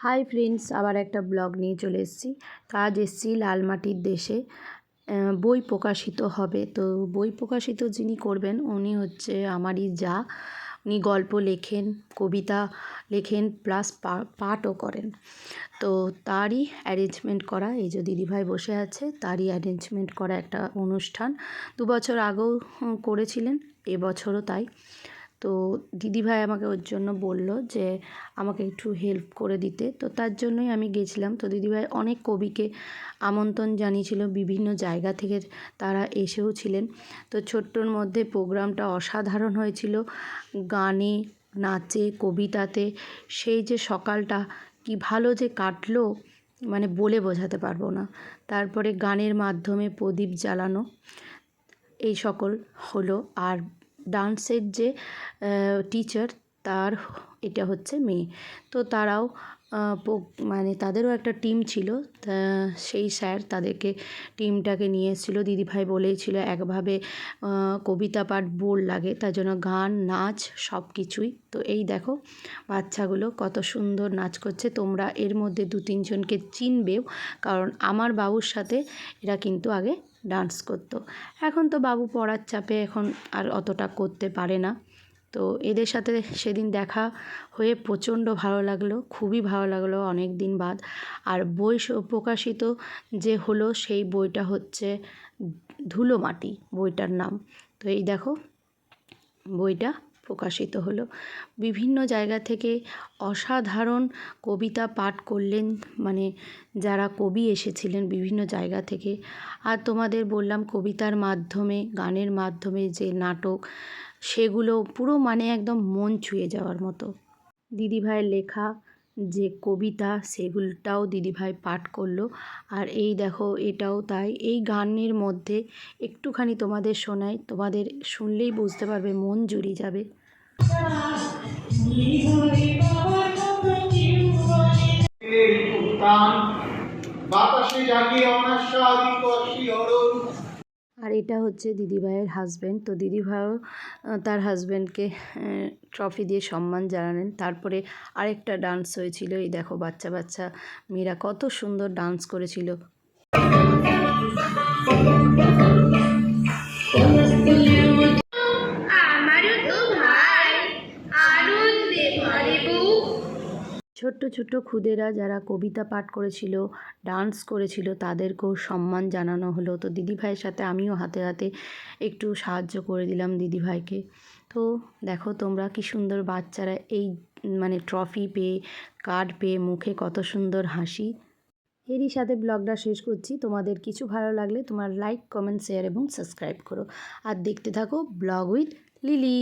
Hi friends, আবার একটা blog নিয়ে চলে এসেছি। তো আজ এসেছি লালমাটির দেশে। বই প্রকাশিত হবে, তো বই প্রকাশিত যিনি করবেন উনি হচ্ছে আমারই যা। উনি গল্প লেখেন, কবিতা লেখেন, প্লাস পাঠও করেন। তো তারই অ্যারেঞ্জমেন্ট করা, এই যে দিদিভাই বসে আছে, তারই অ্যারেঞ্জমেন্ট করা একটা অনুষ্ঠান। 2 বছর আগেও করেছিলেন, এবছরও তাই। তো দিদিভাই আমাকে ওর জন্য বলল যে আমাকে একটু হেল্প করে দিতে, তো তার জন্যই আমি গেছিলাম। তো দিদিভাই অনেক কবিকে আমন্ত্রণ জানিয়েছিল, বিভিন্ন জায়গা থেকে তারা এসেও ছিলেন। তো ছোট্টর মধ্যে প্রোগ্রামটা অসাধারণ হয়েছিল, গানে, নাচে, কবিতাতে। সেই যে সকালটা কি ভালো যে কাটলো, মানে বলে বোঝাতে পারবো না। তারপরে গানের মাধ্যমে প্রদীপ জ্বালানো, এই সকল হলো। আর ডান্সের যে টিচার, তার এটা হচ্ছে মেয়ে। তো তারাও মানে তাদেরও একটা টিম ছিল, সেই স্যার তাদেরকে টিমটাকে নিয়ে এসেছিলো। দিদিভাই বলেইছিল একভাবে কবিতা পাঠ বোর লাগে, তার জন্য গান, নাচ সব কিছুই। তো এই দেখো বাচ্চাগুলো কত সুন্দর নাচ করছে। তোমরা এর মধ্যে 2-3 জনকে চিনবেও, কারণ আমার বাবুর সাথে এরা কিন্তু আগে ডান্স করতো। এখন তো বাবু পড়ার চাপে এখন আর অতটা করতে পারে না। তো এদের সাথে সেদিন দেখা হয়ে প্রচণ্ড ভালো লাগলো, খুবই ভালো লাগলো অনেক দিন বাদ। আর বই প্রকাশিত যে হলো, সেই বইটা হচ্ছে ধুলো মাটি বইটার নাম। তো এই দেখো বইটা প্রকাশিত হলো। বিভিন্ন জায়গা থেকে অসাধারণ কবিতা পাঠ করলেন, মানে যারা কবি এসেছিলেন বিভিন্ন জায়গা থেকে। আর তোমাদের বললাম কবিতার মাধ্যমে, গানের মাধ্যমে যে নাটক, সেগুলো পুরো মানে একদম মন ছুঁয়ে যাওয়ার মতো। দিদিভাইয়ের লেখা যে কবিতা, সেগুলোটাও দিদিভাই পাঠ করলো। আর এই দেখো এটাও তাই। এই গানের মধ্যে একটুখানি তোমাদের শোনাই, তোমাদের শুনলেই বুঝতে পারবে, মন জুড়িয়ে যাবে। আর এটা হচ্ছে দিদিভাইয়ের হাজব্যান্ড। তো দিদিভাইও তার হাজব্যান্ডকে ট্রফি দিয়ে সম্মান জানালেন। তারপরে আরেকটা ডান্স হয়েছিল, এই দেখো বাচ্চা বাচ্চা মেয়েরা কত সুন্দর ডান্স করেছিল। ছোট্ট ছোট্ট খুদেরা যারা কবিতা পাঠ করেছিল, ডান্স করেছিল, তাদেরকেও সম্মান জানানো হলো। তো দিদিভাইয়ের সাথে আমিও হাতে হাতে একটু সাহায্য করে দিলাম দিদিভাইকে। তো দেখো তোমরা কি সুন্দর বাচ্চারা এই মানে ট্রফি পেয়ে, কার্ড পেয়ে মুখে কত সুন্দর হাসি। এরই সাথে ব্লগটা শেষ করছি। তোমাদের কিছু ভালো লাগলে তোমার লাইক, কমেন্ট, শেয়ার এবং সাবস্ক্রাইব করো। আর দেখতে থাকো ব্লগ উইথ লিলি।